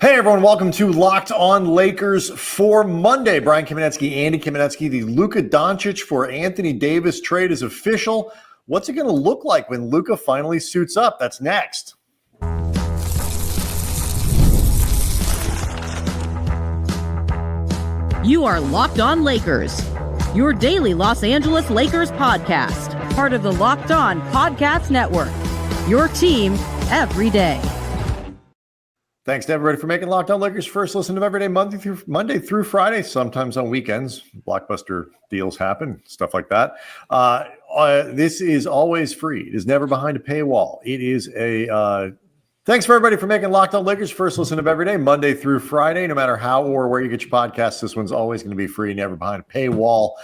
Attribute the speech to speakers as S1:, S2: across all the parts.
S1: Hey everyone, welcome to Locked On Lakers for Monday. Brian Kamenetsky, Andy Kamenetsky. The Luka Doncic for Anthony Davis trade is official. What's it going to look like when Luka finally suits up? That's next.
S2: You are Locked On Lakers, your daily Los Angeles Lakers podcast, part of the Locked On Podcast Network, your team every day.
S1: Thanks to everybody for making Locked On Lakers first listen of every day, Monday through Friday, sometimes on weekends. Blockbuster deals happen, stuff like that. This is always free. It is never behind a paywall. It is thanks for everybody for making Locked On Lakers first listen of every day, Monday through Friday. No matter how or where you get your podcasts, this one's always going to be free, never behind a paywall.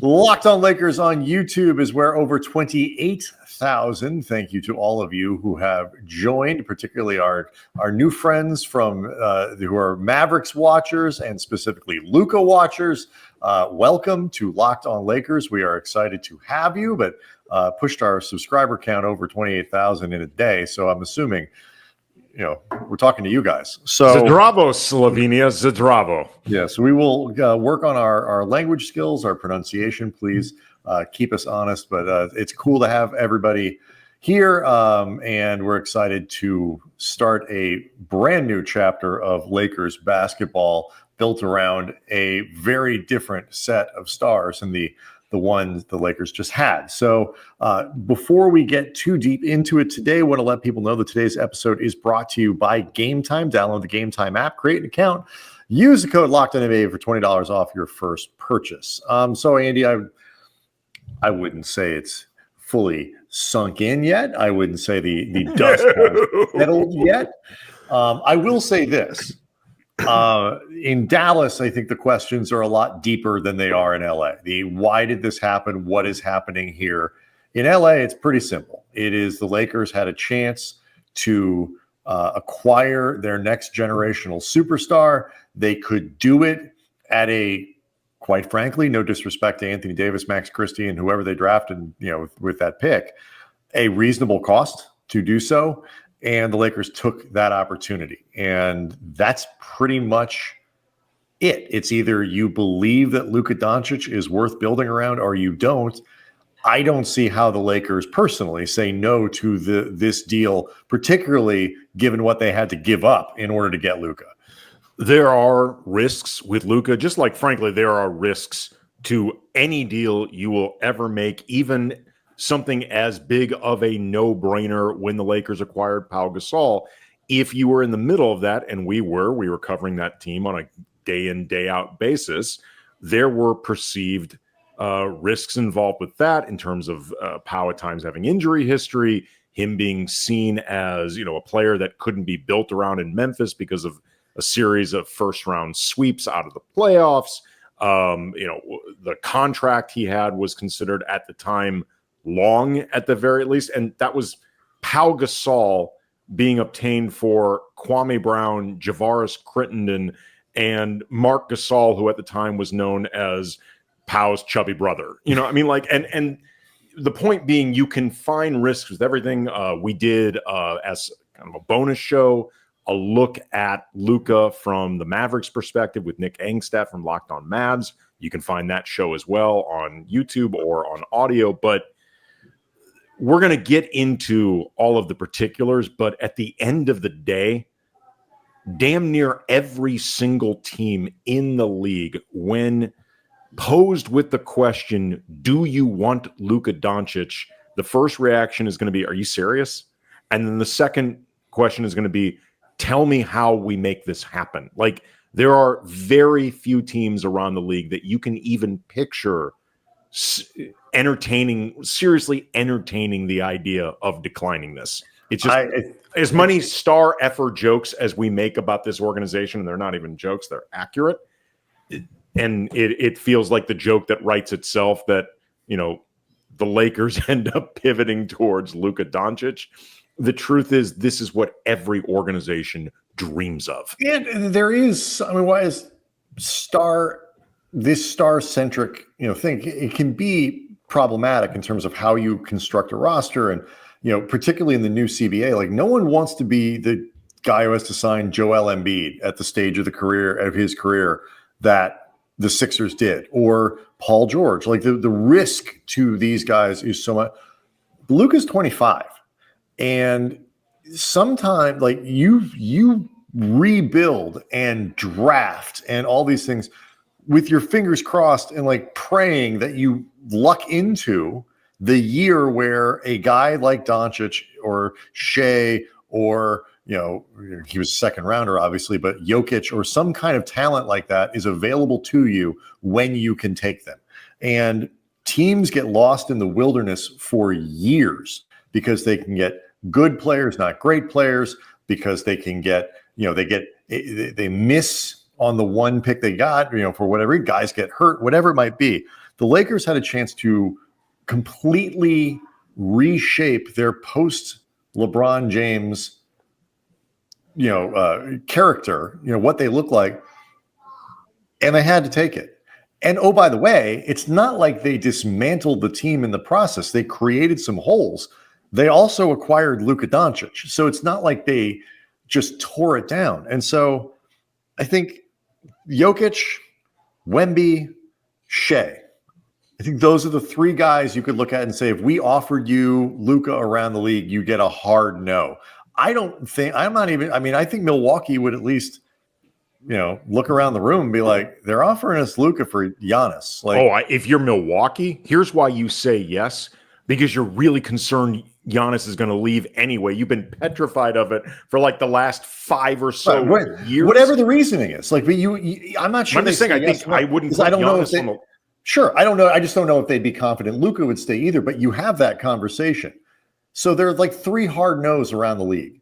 S1: Locked On Lakers on YouTube is where over 28,000. Thank you to all of you who have joined, particularly our new friends from who are Mavericks watchers and specifically Luka watchers. Welcome to Locked On Lakers. We are excited to have you, but pushed our subscriber count over 28,000 in a day. So I'm assuming, we're talking to you guys. So
S3: Zdravo, Slovenia, Zdravo.
S1: Yeah, so we will work on our language skills, our pronunciation. Please keep us honest, but it's cool to have everybody here, and we're excited to start a brand new chapter of Lakers basketball built around a very different set of stars than the one the Lakers just had. So before we get too deep into it today, I want to let people know that today's episode is brought to you by Game Time. Download the Game Time app, create an account, use the code LOCKEDONNBA for $20 off your first purchase. So Andy, I wouldn't say it's fully sunk in yet. I wouldn't say the dust has settled yet. I will say this. In Dallas, I think the questions are a lot deeper than they are in LA. Why did this happen? What is happening here? In LA, it's pretty simple. It is the Lakers had a chance to acquire their next generational superstar. They could do it at a, quite frankly, no disrespect to Anthony Davis, Max Christie, and whoever they drafted, with that pick, a reasonable cost to do so. And the Lakers took that opportunity. And that's pretty much it. It's either you believe that Luka Doncic is worth building around or you don't. I don't see how the Lakers personally say no to this deal, particularly given what they had to give up in order to get Luka.
S3: There are risks with Luka, just like, frankly, there are risks to any deal you will ever make, even something as big of a no-brainer when the Lakers acquired Pau Gasol. If you were in the middle of that, and we were covering that team on a day-in, day-out basis, there were perceived risks involved with that in terms of Pau at times having injury history, him being seen as, a player that couldn't be built around in Memphis because of a series of first-round sweeps out of the playoffs. The contract he had was considered at the time long at the very least, and that was Pau Gasol being obtained for Kwame Brown, Javaris Crittenden, and Mark Gasol, who at the time was known as Pau's chubby brother. And the point being, you can find risks with everything. We did, as kind of a bonus show, a look at Luka from the Mavericks perspective with Nick Angstadt from Locked On Mavs. You can find that show as well on YouTube or on audio, but we're going to get into all of the particulars, but at the end of the day, damn near every single team in the league, when posed with the question, do you want Luka Doncic? The first reaction is going to be, are you serious? And then the second question is going to be, tell me how we make this happen. Like, there are very few teams around the league that you can even picture seriously entertaining the idea of declining this. It's just as many star effort jokes as we make about this organization, and they're not even jokes, they're accurate. And it feels like the joke that writes itself that, the Lakers end up pivoting towards Luka Doncic. The truth is, this is what every organization dreams of.
S1: And there is, why is this star-centric, thing, it can be problematic in terms of how you construct a roster. And, particularly in the new CBA, like, no one wants to be the guy who has to sign Joel Embiid at the stage of his career that the Sixers did, or Paul George. Like the risk to these guys is so much. Luka's 25, and sometimes like you rebuild and draft and all these things with your fingers crossed and like praying that you luck into the year where a guy like Doncic or Shea or, he was a second rounder, obviously, but Jokic or some kind of talent like that is available to you when you can take them. And teams get lost in the wilderness for years because they can get good players, not great players, because they can get, they miss on the one pick they got, for whatever, guys get hurt, whatever it might be. The Lakers had a chance to completely reshape their post LeBron James, character, what they look like, and they had to take it. And oh, by the way, it's not like they dismantled the team in the process. They created some holes. They also acquired Luka Doncic. So it's not like they just tore it down. And so I think Jokic, Wemby, Shea, I think those are the three guys you could look at and say, if we offered you Luka around the league, you get a hard no. I think Milwaukee would at least, look around the room and be like, they're offering us Luka for Giannis. Like,
S3: if you're Milwaukee, here's why you say yes, because you're really concerned Giannis is going to leave anyway. You've been petrified of it for like the last 5 or so years.
S1: Whatever the reasoning is. Like, but I'm not sure.
S3: I'm just saying, I wouldn't put
S1: I don't
S3: Giannis
S1: know if Sure. I don't know. I just don't know if they'd be confident Luka would stay either, but you have that conversation. So there are like 3 hard no's around the league.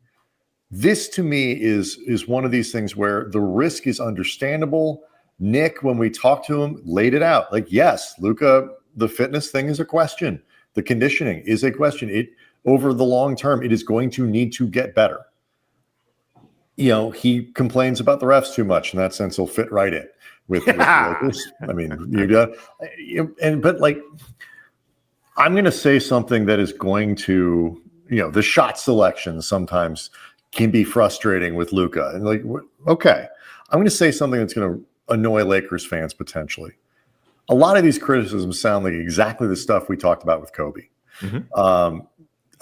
S1: This to me is one of these things where the risk is understandable. Nick, when we talked to him, laid it out. Like, yes, Luka, the fitness thing is a question. The conditioning is a question. Over the long term, it is going to need to get better. He complains about the refs too much. In that sense, he'll fit right in with the Lakers. I mean, I'm going to say something that is going to, the shot selection sometimes can be frustrating with Luka. And okay, I'm going to say something that's going to annoy Lakers fans potentially. A lot of these criticisms sound like exactly the stuff we talked about with Kobe. Mm-hmm.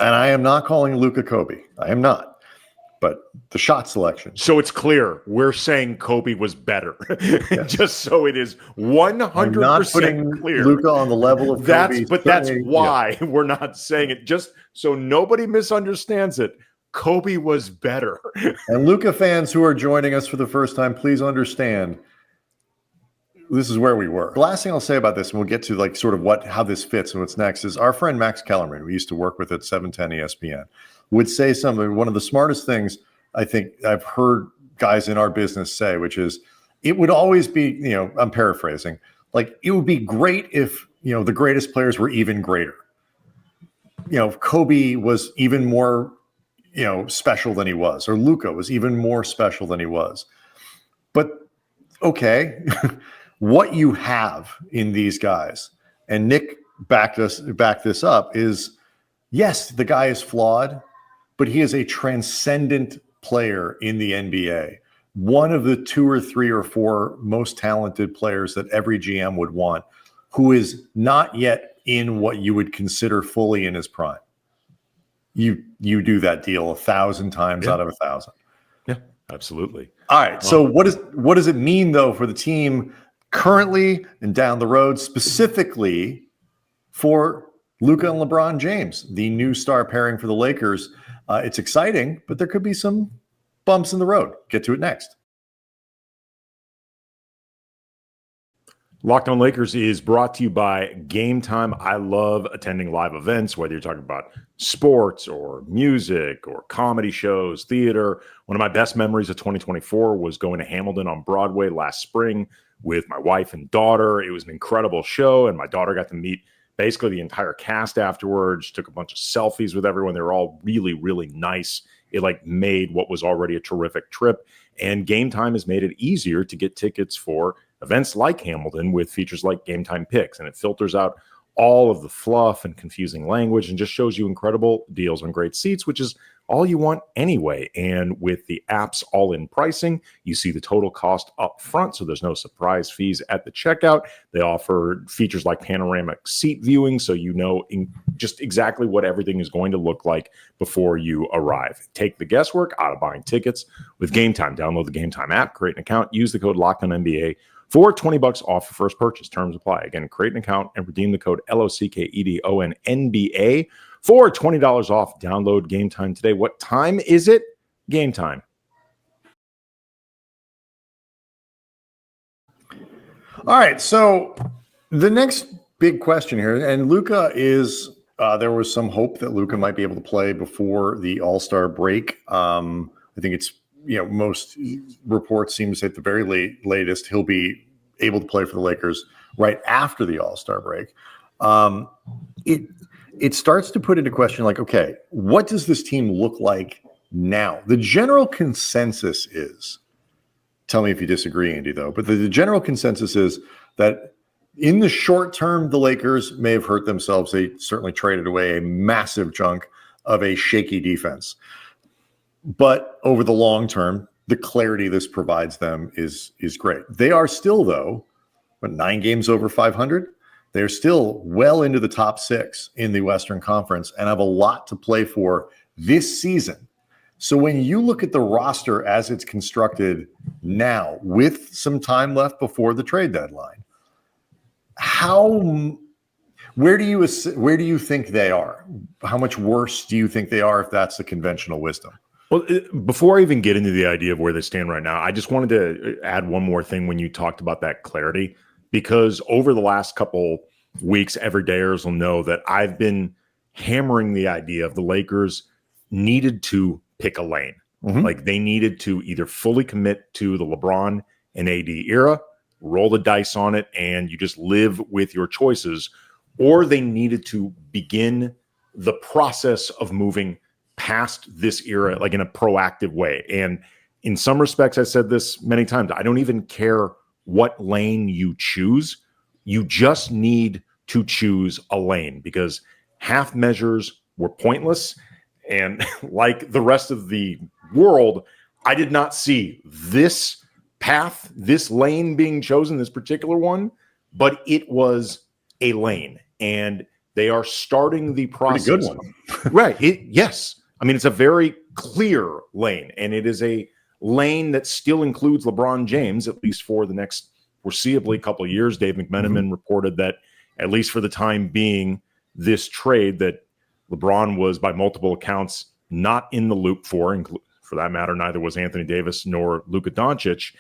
S1: And I am not calling Luka Kobe. I am not. But the shot selection.
S3: So it's clear we're saying Kobe was better. Yes. Just so it is 100% clear.
S1: Luka on the level of Kobe.
S3: That's why we're not saying it. Just so nobody misunderstands it. Kobe was better.
S1: And Luka fans who are joining us for the first time, please understand this is where we were. The last thing I'll say about this, and we'll get to like sort of how this fits and what's next, is our friend Max Kellerman, we used to work with at 710 ESPN, would say something, one of the smartest things I think I've heard guys in our business say, which is it would always be, I'm paraphrasing, like it would be great if, the greatest players were even greater. If Kobe was even more, special than he was, or Luka was even more special than he was. But okay, what you have in these guys, and Nick backed this up, is yes, the guy is flawed, but he is a transcendent player in the NBA. One of the 2 or 3 or 4 most talented players that every GM would want, who is not yet in what you would consider fully in his prime. You do that deal 1,000 times out of 1,000.
S3: Yeah, absolutely.
S1: All right. So what does it mean though for the team currently and down the road, specifically for Luka and LeBron James, the new star pairing for the Lakers? It's exciting, but there could be some bumps in the road. Get to it next.
S3: Locked On Lakers is brought to you by Game Time. I love attending live events, whether you're talking about sports or music or comedy shows, theater. One of my best memories of 2024 was going to Hamilton on Broadway last spring with my wife and daughter. It was an incredible show, and my daughter got to meet basically the entire cast afterwards, took a bunch of selfies with everyone. They were all really, really nice. It made what was already a terrific trip. And Game Time has made it easier to get tickets for events like Hamilton with features like Game Time Picks. And it filters out all of the fluff and confusing language and just shows you incredible deals on great seats, which is all you want anyway. And with the app's all-in pricing, you see the total cost up front, so there's no surprise fees at the checkout. They offer features like panoramic seat viewing, so you know just exactly what everything is going to look like before you arrive. Take the guesswork out of buying tickets with Game Time. Download the Game Time app, create an account, use the code LOCKEDONNBA for $20 off your first purchase. Terms apply. Again, create an account and redeem the code LOCKEDONNBA for $20 off. Download Game Time today. What time is it? Game time.
S1: All right. So the next big question here, and Luka is, there was some hope that Luka might be able to play before the All-Star break. I think it's, most reports seem to say at the very latest, he'll be able to play for the Lakers right after the All-Star break. It starts to put into question, like, okay, what does this team look like now? The general consensus is, tell me if you disagree, Andy, though, but the general consensus is that in the short term, the Lakers may have hurt themselves. They certainly traded away a massive chunk of a shaky defense. But over the long term, the clarity this provides them is great. They are still, though, 9 games over 500. They're still well into the top 6 in the Western Conference and have a lot to play for this season. So when you look at the roster as it's constructed now, with some time left before the trade deadline, where do you think they are? How much worse do you think they are if that's the conventional wisdom?
S3: Well, before I even get into the idea of where they stand right now, I just wanted to add one more thing when you talked about that clarity, because over the last couple weeks, everydayers will know that I've been hammering the idea of the Lakers needed to pick a lane. Mm-hmm. Like, they needed to either fully commit to the LeBron and AD era, roll the dice on it, and you just live with your choices, or they needed to begin the process of moving past this era, like in a proactive way. And in some respects, I said this many times, I don't even care what lane you choose. You just need to choose a lane, because half measures were pointless. And like the rest of the world, I did not see this path, this lane being chosen, this particular one, but it was a lane. And they are starting the process.
S1: Pretty good one.
S3: Right. Yes. I mean, it's a very clear lane, and it is a lane that still includes LeBron James, at least for the next foreseeably couple of years. Dave McMenamin reported that, at least for the time being, this trade that LeBron was, by multiple accounts, not in the loop for that matter, neither was Anthony Davis nor Luka Doncic.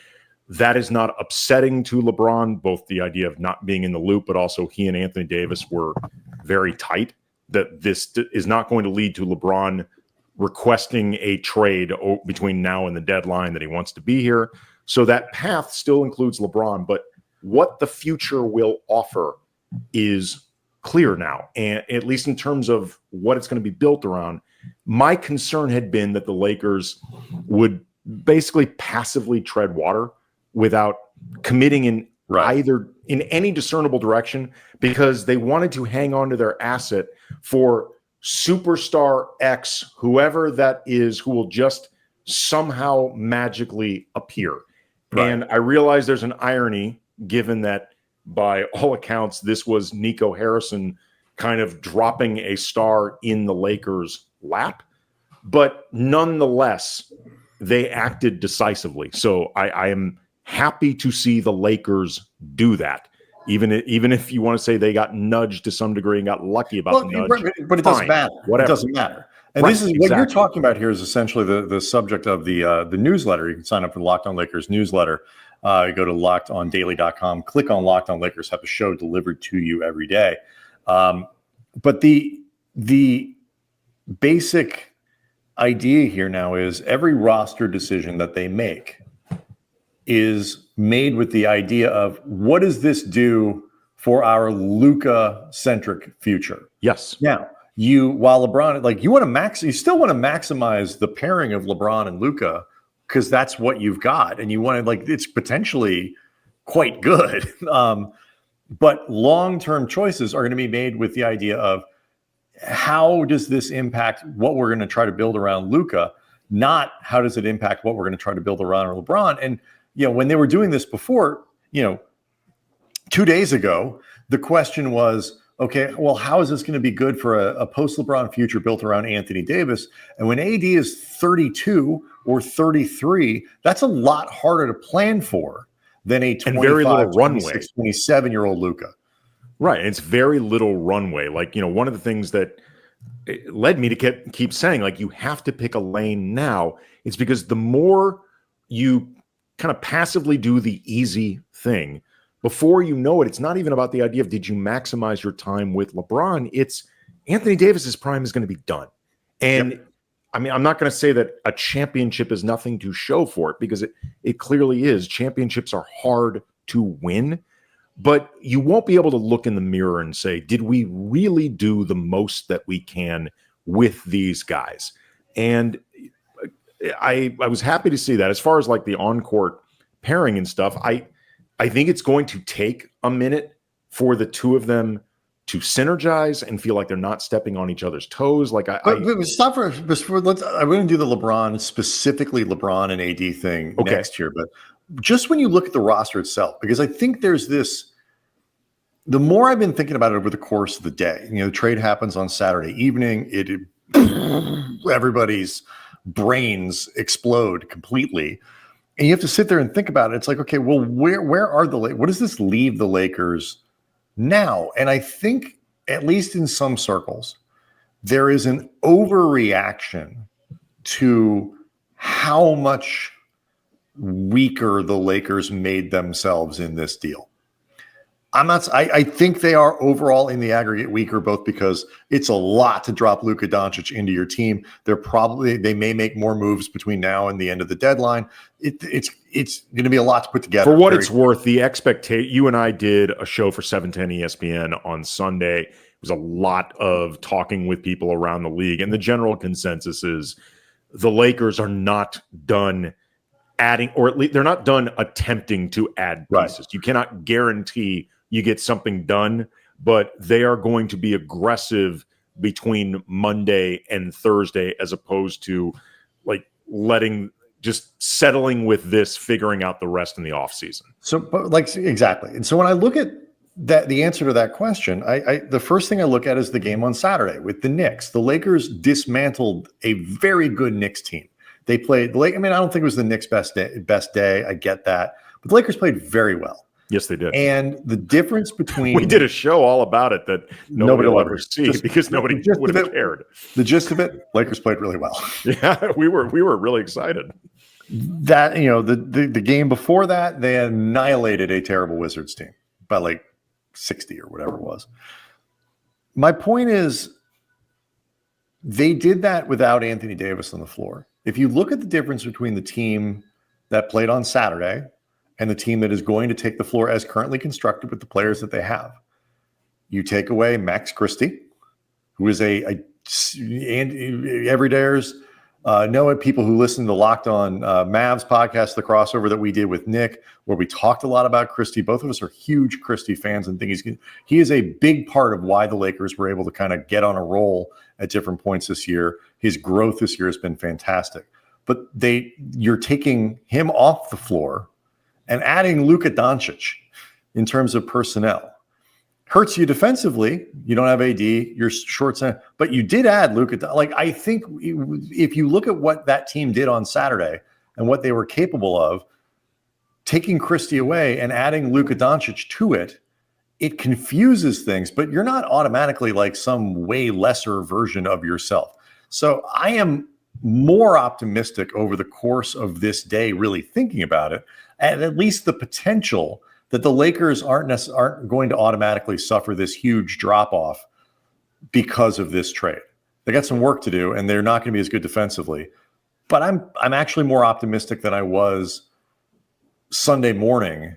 S3: That is not upsetting to LeBron, both the idea of not being in the loop, but also he and Anthony Davis were very tight, that this is not going to lead to LeBron requesting a trade between now and the deadline, that he wants to be here. So that path still includes LeBron, but what the future will offer is clear now. And at least in terms of what it's going to be built around, my concern had been that the Lakers would basically passively tread water without committing in either in any discernible direction, because they wanted to hang on to their asset for superstar X, whoever that is, who will just somehow magically appear. Right. And I realize there's an irony, given that by all accounts, this was Nico Harrison kind of dropping a star in the Lakers' lap. But nonetheless, they acted decisively. So I am happy to see the Lakers do that. Even if you want to say they got nudged to some degree and got lucky about the nudge.
S1: But it doesn't matter. Whatever. It doesn't matter. And this is what you're talking about here is essentially the subject of the newsletter. You can sign up for the Locked On Lakers newsletter. You go to lockedondaily.com, click on Locked On Lakers, have the show delivered to you every day. But the basic idea here now is every roster decision that they make is made with the idea of, what does this do for our Luka-centric future?
S3: Yes.
S1: Now, while LeBron, like, you still want to maximize the pairing of LeBron and Luka, because that's what you've got, and you want to, like, it's potentially quite good. But long-term choices are going to be made with the idea of, how does this impact what we're going to try to build around Luka, not how does it impact what we're going to try to build around LeBron. And, when they were doing this before, 2 days ago, the question was, okay, well, how is this going to be good for a post-LeBron future built around Anthony Davis? And when AD is 32 or 33, that's a lot harder to plan for than a 25, 26, 27-year-old Luka.
S3: Right. And it's very little runway. Like, one of the things that led me to keep saying, like, you have to pick a lane now. It's because the more you kind of passively do the easy thing, before you know it, it's not even about the idea of did you maximize your time with LeBron. It's Anthony Davis's prime is going to be done. And yep. I mean, I'm not going to say that a championship is nothing to show for it, because it clearly is. Championships are hard to win, but you won't be able to look in the mirror and say, did we really do the most that we can with these guys? And I was happy to see that. As far as like the on-court pairing and stuff, I think it's going to take a minute for the two of them to synergize and feel like they're not stepping on each other's toes. Like I'm going to
S1: do the LeBron, specifically LeBron and AD thing next year. But just when you look at the roster itself, because I think there's this, the more I've been thinking about it over the course of the day, the trade happens on Saturday evening. Everybody's brains explode completely. And you have to sit there and think about it. It's like, okay, well, where are what does this leave the Lakers now? And I think, at least in some circles, there is an overreaction to how much weaker the Lakers made themselves in this deal. I think they are overall in the aggregate weaker, both because it's a lot to drop Luka Doncic into your team. They may make more moves between now and the end of the deadline. It's going to be a lot to put together.
S3: For what it's worth, the expectation, you and I did a show for 710 ESPN on Sunday. It was a lot of talking with people around the league, and the general consensus is the Lakers are not done adding, or at least they're not done attempting to add pieces. Right. You cannot guarantee you get something done, but they are going to be aggressive between Monday and Thursday, as opposed to like settling with this, figuring out the rest in the offseason.
S1: So exactly. And so when I look at that, the answer to that question, the first thing I look at is the game on Saturday with the Knicks. The Lakers dismantled a very good Knicks team. They played I don't think it was the Knicks' best day. I get that. But the Lakers played very well.
S3: Yes, they did.
S1: And the difference between...
S3: We did a show all about it that nobody will ever see, because nobody would have cared.
S1: The gist of it, Lakers played really well.
S3: Yeah, we were really excited.
S1: That, the game before that, they annihilated a terrible Wizards team by like 60 or whatever it was. My point is, they did that without Anthony Davis on the floor. If you look at the difference between the team that played on Saturday and the team that is going to take the floor as currently constructed with the players that they have, you take away Max Christie, who is and everydayers know it. People who listen to the Locked On Mavs podcast, the crossover that we did with Nick, where we talked a lot about Christie. Both of us are huge Christie fans and think he is a big part of why the Lakers were able to kind of get on a roll at different points this year. His growth this year has been fantastic. But you're taking him off the floor and adding Luka Doncic in terms of personnel. Hurts you defensively. You don't have AD. You're short, but you did add Luka. I think if you look at what that team did on Saturday and what they were capable of, taking Christie away and adding Luka Doncic to it, it confuses things, but you're not automatically like some way lesser version of yourself. So I am more optimistic over the course of this day, really thinking about it, and at least the potential that the Lakers aren't going to automatically suffer this huge drop-off because of this trade. They got some work to do, and they're not going to be as good defensively. But I'm actually more optimistic than I was Sunday morning,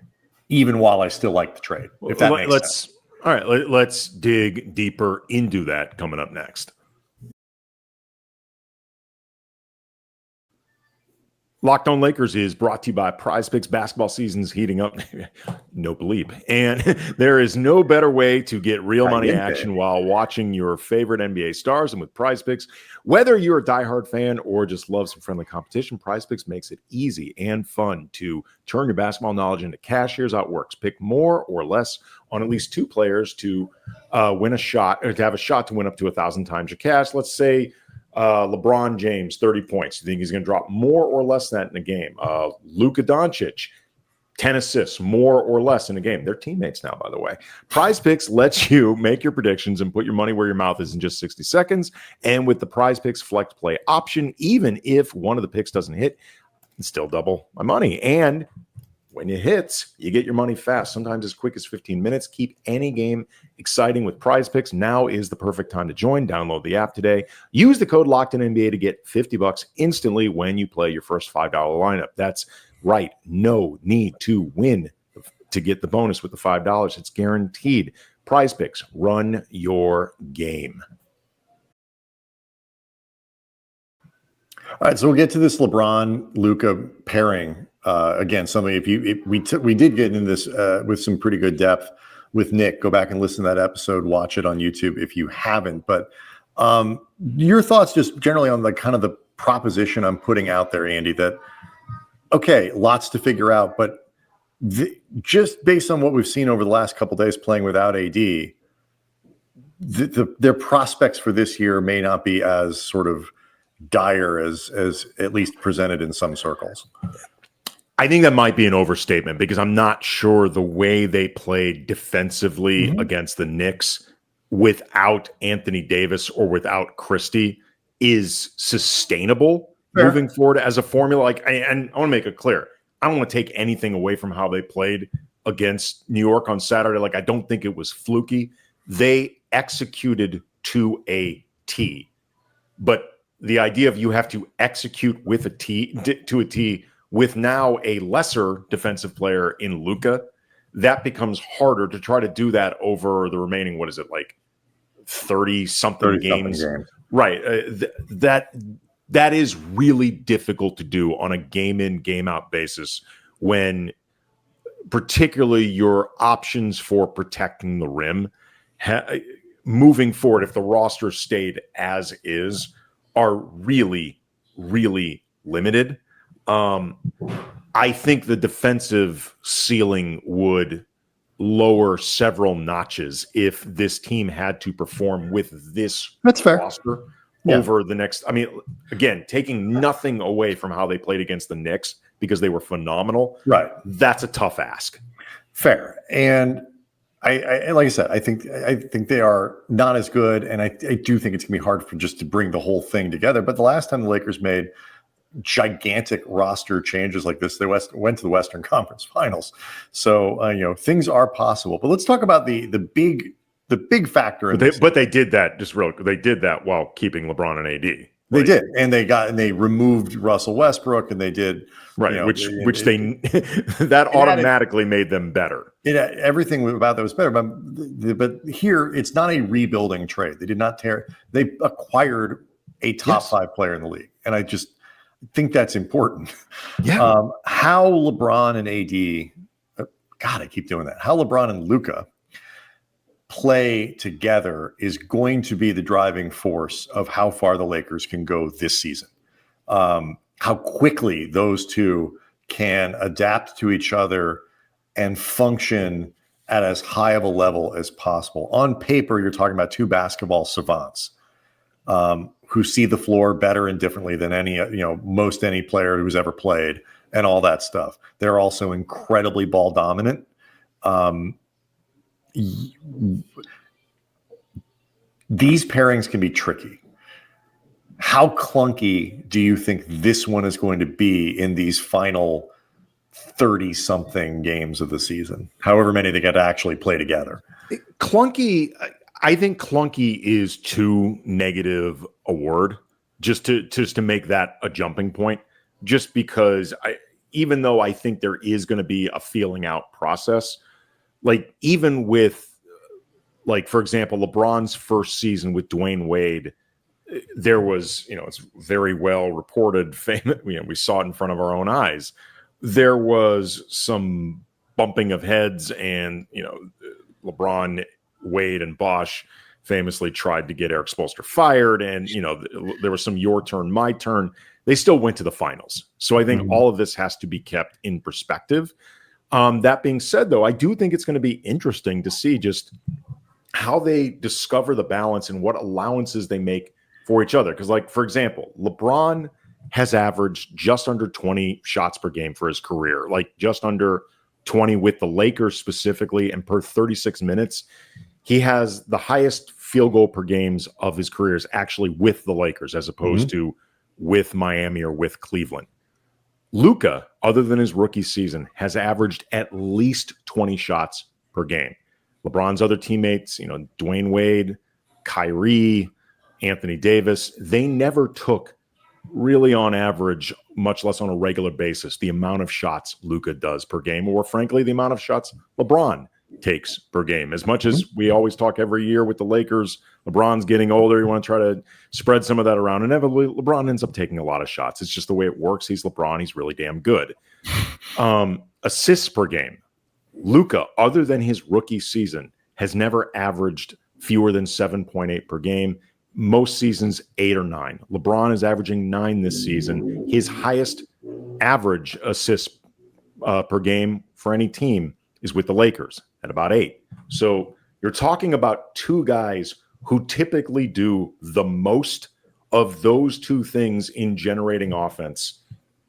S1: even while I still like the trade, if that makes sense.
S3: All right, let's dig deeper into that coming up next. Locked On Lakers is brought to you by Prize Picks. Basketball season's heating up. No bleep. And there is no better way to get real money action while watching your favorite NBA stars. And with Prize Picks, whether you're a diehard fan or just love some friendly competition, Prize Picks makes it easy and fun to turn your basketball knowledge into cash. Here's how it works. Pick more or less on at least two players to win a shot, or to have a shot to win up to 1,000 times your cash. Let's say LeBron James, 30 points. You think he's going to drop more or less than that in a game? Luka Doncic, 10 assists, more or less in a game. They're teammates now, by the way. Prize Picks lets you make your predictions and put your money where your mouth is in just 60 seconds. And with the Prize Picks Flex Play option, even if one of the picks doesn't hit, it's still double my money. And when it hits, you get your money fast, sometimes as quick as 15 minutes. Keep any game exciting with Prize Picks. Now is the perfect time to join. Download the app today. Use the code LOCKEDONNBA to get $50 instantly when you play your first $5 lineup. That's right. No need to win to get the bonus with the $5. It's guaranteed. Prize Picks, run your game.
S1: All right, so we'll get to this LeBron-Luka pairing. Again, something we did get into this with some pretty good depth with Nick. Go back and listen to that episode. Watch it on YouTube if you haven't. But your thoughts, just generally on the kind of the proposition I'm putting out there, Andy. That okay, lots to figure out, but just based on what we've seen over the last couple of days playing without AD, their prospects for this year may not be as sort of dire as at least presented in some circles.
S3: I think that might be an overstatement because I'm not sure the way they played defensively against the Knicks without Anthony Davis or without Christie is sustainable moving forward as a formula. And I want to make it clear, I don't want to take anything away from how they played against New York on Saturday. Like, I don't think it was fluky. They executed to a T, but the idea of you have to execute with a T to a T with now a lesser defensive player in Luka, that becomes harder to try to do that over the remaining, 30-something games. Right. That is really difficult to do on a game-in, game-out basis when particularly your options for protecting the rim moving forward, if the roster stayed as is, are really, really limited. I think the defensive ceiling would lower several notches if this team had to perform with this roster over the next. I mean, again, taking nothing away from how they played against the Knicks because they were phenomenal. Right. That's a tough ask.
S1: Fair. And I like I said, I think they are not as good, and I do think it's gonna be hard for just to bring the whole thing together. But the last time the Lakers made gigantic roster changes like this, they went to the Western Conference Finals. So things are possible. But let's talk about the big factor.
S3: But they did that they did that while keeping LeBron and AD.
S1: They did, and they removed Russell Westbrook, and they did
S3: which that automatically made them better.
S1: Everything about that was better, but here it's not a rebuilding trade. They did not tear. They acquired a top 5 player in the league, and I just think that's important. Yeah, how LeBron and AD, God, I keep doing that. How LeBron and Luka play together is going to be the driving force of how far the Lakers can go this season. How quickly those two can adapt to each other and function at as high of a level as possible. On paper, you're talking about two basketball savants who see the floor better and differently than most any player who's ever played and all that stuff. They're also incredibly ball dominant. These pairings can be tricky. How clunky do you think this one is going to be in these final 30-something games of the season? However many they get to actually play together.
S3: Clunky, I think clunky is too negative a word just to make that a jumping point, just because even though I think there is going to be a feeling out process, like even with, for example, LeBron's first season with Dwayne Wade, there was, it's very well reported, famous, we saw it in front of our own eyes. There was some bumping of heads, and, LeBron, Wade, and Bosch famously tried to get Eric Spoelstra fired. And, there was some your turn, my turn. They still went to the finals. So I think all of this has to be kept in perspective. That being said, though, I do think it's going to be interesting to see just how they discover the balance and what allowances they make for each other. Because, like, for example, LeBron has averaged just under 20 shots per game for his career, like just under 20 with the Lakers specifically. And per 36 minutes, he has the highest field goal per games of his career is actually with the Lakers as opposed to with Miami or with Cleveland. Luka, other than his rookie season, has averaged at least 20 shots per game. LeBron's other teammates, Dwayne Wade, Kyrie, Anthony Davis, they never took really on average, much less on a regular basis, the amount of shots Luka does per game, or frankly, the amount of shots LeBron takes per game. As much as we always talk every year with the Lakers, LeBron's getting older. You want to try to spread some of that around. And inevitably, LeBron ends up taking a lot of shots. It's just the way it works. He's LeBron. He's really damn good. Assists per game. Luka, other than his rookie season, has never averaged fewer than 7.8 per game. Most seasons, 8 or 9. LeBron is averaging 9 this season. His highest average assists per game for any team is with the Lakers at about 8. So you're talking about two guys who typically do the most of those two things in generating offense,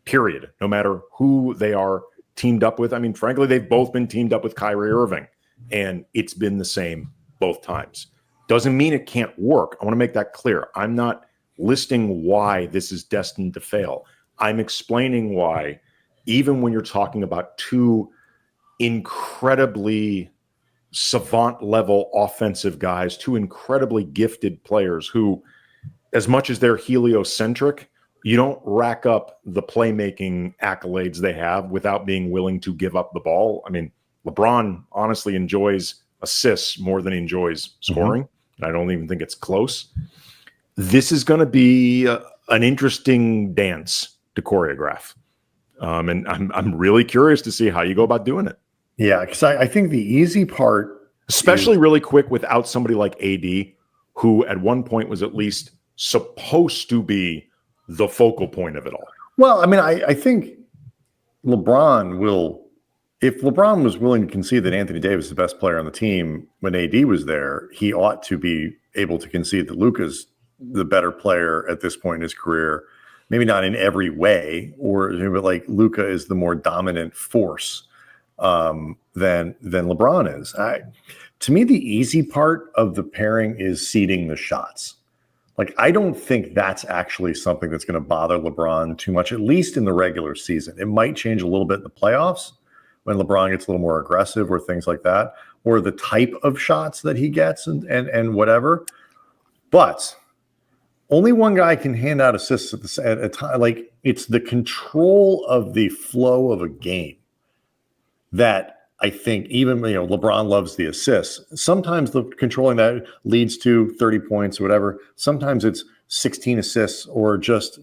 S3: period, no matter who they are teamed up with. I mean, frankly, they've both been teamed up with Kyrie Irving, and it's been the same both times. Doesn't mean it can't work. I want to make that clear. I'm not listing why this is destined to fail. I'm explaining why, even when you're talking about two incredibly savant level offensive guys, two incredibly gifted players who, as much as they're heliocentric, you don't rack up the playmaking accolades they have without being willing to give up the ball. I mean, LeBron honestly enjoys assists more than he enjoys scoring. And I don't even think it's close. This is going to be an interesting dance to choreograph. And I'm really curious to see how you go about doing it.
S1: Yeah, because I think the easy part,
S3: especially really quick without somebody like AD, who at one point was at least supposed to be the focal point of it all.
S1: Well, I mean, I think LeBron will, if LeBron was willing to concede that Anthony Davis is the best player on the team when AD was there, he ought to be able to concede that Luka's the better player at this point in his career. Maybe not in every way, but like Luka is the more dominant force than LeBron is. To me, the easy part of the pairing is seeding the shots. Like, I don't think that's actually something that's going to bother LeBron too much, at least in the regular season. It might change a little bit in the playoffs when LeBron gets a little more aggressive or things like that, or the type of shots that he gets and whatever. But only one guy can hand out assists at a time. Like, it's the control of the flow of a game that I think even, LeBron loves the assists. Sometimes the controlling that leads to 30 points or whatever. Sometimes it's 16 assists or just,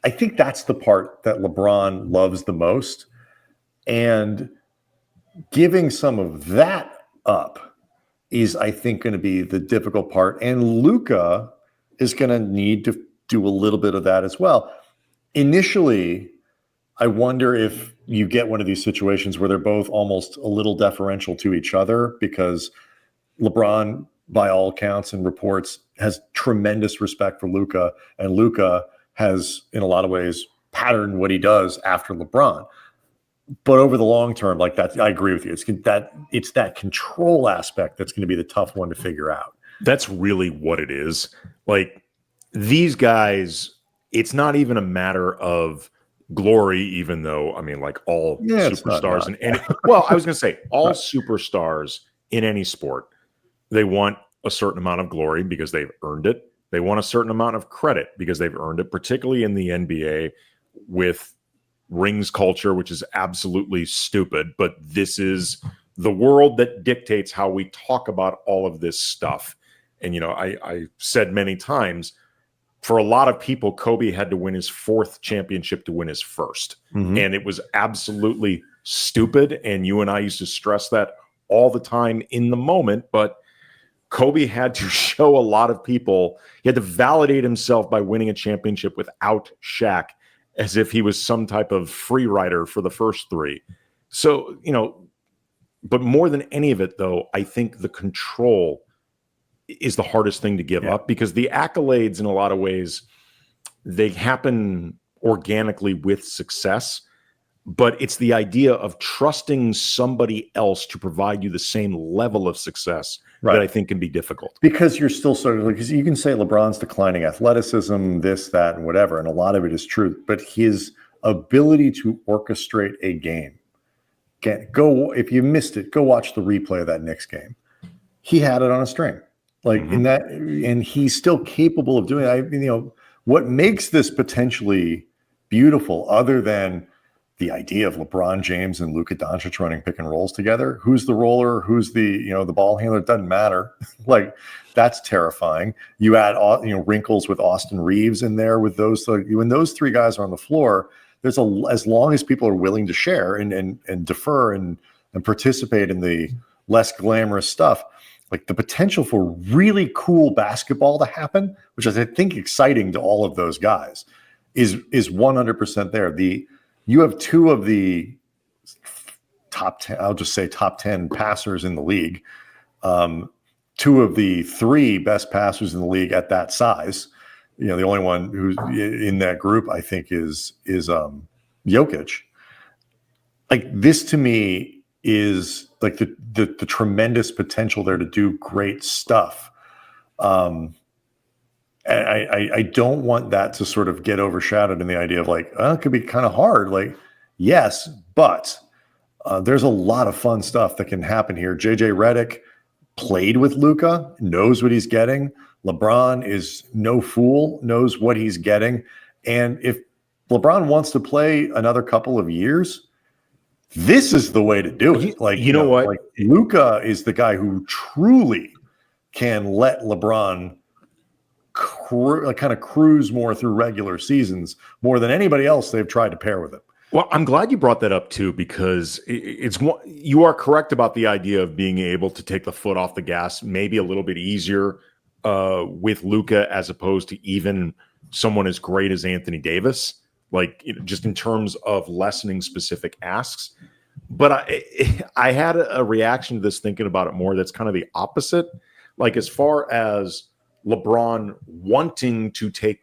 S1: I think that's the part that LeBron loves the most. And giving some of that up is, I think, going to be the difficult part. And Luka is going to need to do a little bit of that as well. Initially, I wonder if you get one of these situations where they're both almost a little deferential to each other, because LeBron, by all accounts and reports, has tremendous respect for Luka, and Luka has, in a lot of ways, patterned what he does after LeBron. But over the long term, like that, I agree with you. It's that control aspect that's going to be the tough one to figure out.
S3: That's really what it is. Like, these guys, it's not even a matter of glory, even though, I mean, like all superstars in any, well, I was going to say all superstars in any sport, they want a certain amount of glory because they've earned it. They want a certain amount of credit because they've earned it, particularly in the NBA with rings culture, which is absolutely stupid. But this is the world that dictates how we talk about all of this stuff. And, I said many times, for a lot of people, Kobe had to win his 4th championship to win his 1st.
S1: Mhm.
S3: And it was absolutely stupid. And you and I used to stress that all the time in the moment. But Kobe had to show a lot of people, he had to validate himself by winning a championship without Shaq, as if he was some type of free rider for the first 3. So, but more than any of it, though, I think the control is the hardest thing to give up, because the accolades in a lot of ways, they happen organically with success, but it's the idea of trusting somebody else to provide you the same level of success that I think can be difficult.
S1: Because you're still sort of, because you can say LeBron's declining athleticism, this, that, and whatever, and a lot of it is true, but his ability to orchestrate a game, if you missed it, go watch the replay of that Knicks game. He had it on a string. In that, and he's still capable of doing it. What makes this potentially beautiful, other than the idea of LeBron James and Luka Doncic running pick and rolls together, who's the roller, who's the the ball handler, it doesn't matter. That's terrifying. You add wrinkles with Austin Reeves in there with those. So when those 3 guys are on the floor, there's as long as people are willing to share and defer and participate in the less glamorous stuff. The potential for really cool basketball to happen, which is, I think, exciting to all of those guys, is 100% there. You have 2 of the top 10, I'll just say top 10 passers in the league. 2 of the 3 best passers in the league at that size. The only one who's in that group, I think, is Jokic. This to me is the tremendous potential there to do great stuff. And I don't want that to sort of get overshadowed in the idea of it could be kind of hard. Yes, but there's a lot of fun stuff that can happen here. JJ Redick played with Luka, knows what he's getting. LeBron is no fool, knows what he's getting. And if LeBron wants to play another couple of years, this is the way to do it.
S3: You know what?
S1: Luka is the guy who truly can let LeBron kind of cruise more through regular seasons, more than anybody else they've tried to pair with him.
S3: Well, I'm glad you brought that up too, because you are correct about the idea of being able to take the foot off the gas, maybe a little bit easier with Luka as opposed to even someone as great as Anthony Davis. Just in terms of lessening specific asks. But I had a reaction to this thinking about it more that's kind of the opposite. As far as LeBron wanting to take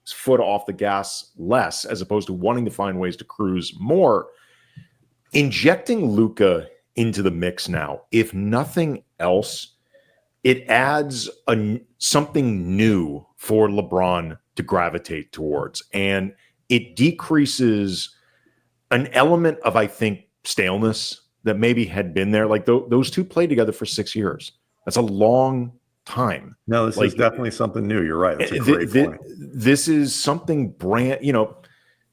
S3: his foot off the gas less, as opposed to wanting to find ways to cruise more, injecting Luka into the mix now, if nothing else, it adds something new for LeBron to gravitate towards. And it decreases an element of, I think, staleness that maybe had been there. Those 2 played together for 6 years. That's a long time.
S1: No, this is definitely something new. You're right. That's a great point.
S3: This is something brand,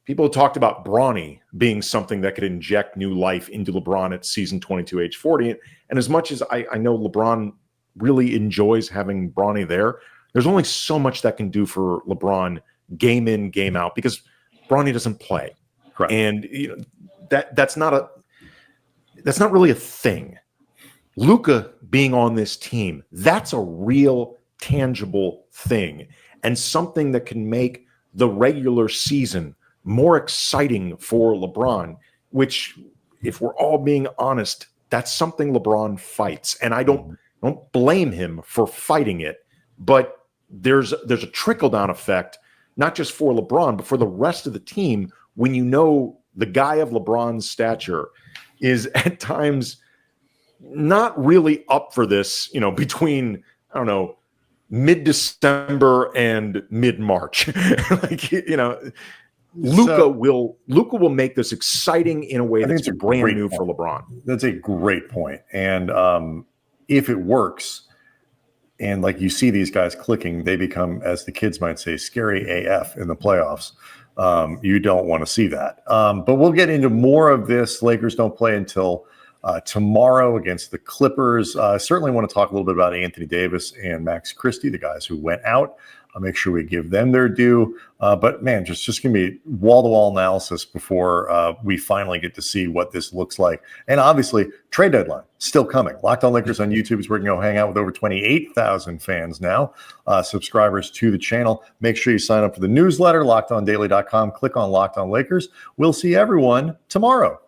S3: people talked about Bronny being something that could inject new life into LeBron at season 22, age 40. And as much as I know LeBron really enjoys having Bronny there, there's only so much that can do for LeBron game in, game out, because Bronny doesn't play.
S1: Correct.
S3: And that's not really a thing. Luka being on this team, that's a real tangible thing, and something that can make the regular season more exciting for LeBron, which, if we're all being honest, that's something LeBron fights. And I don't blame him for fighting it, but there's a trickle-down effect, not just for LeBron, but for the rest of the team, when the guy of LeBron's stature is at times not really up for this, between, I don't know, mid-December and mid-March. Luka will make this exciting in a way that's brand new for LeBron.
S1: That's a great point. And if it works, and you see these guys clicking, they become, as the kids might say, scary AF in the playoffs. You don't want to see that. But we'll get into more of this. Lakers don't play until tomorrow against the Clippers. Certainly want to talk a little bit about Anthony Davis and Max Christie, the guys who went out. I'll make sure we give them their due. But man, just going to be wall-to-wall analysis before we finally get to see what this looks like. And obviously, trade deadline still coming. Locked On Lakers on YouTube is where you can go hang out with over 28,000 fans now, subscribers to the channel. Make sure you sign up for the newsletter, lockedondaily.com. Click on Locked On Lakers. We'll see everyone tomorrow.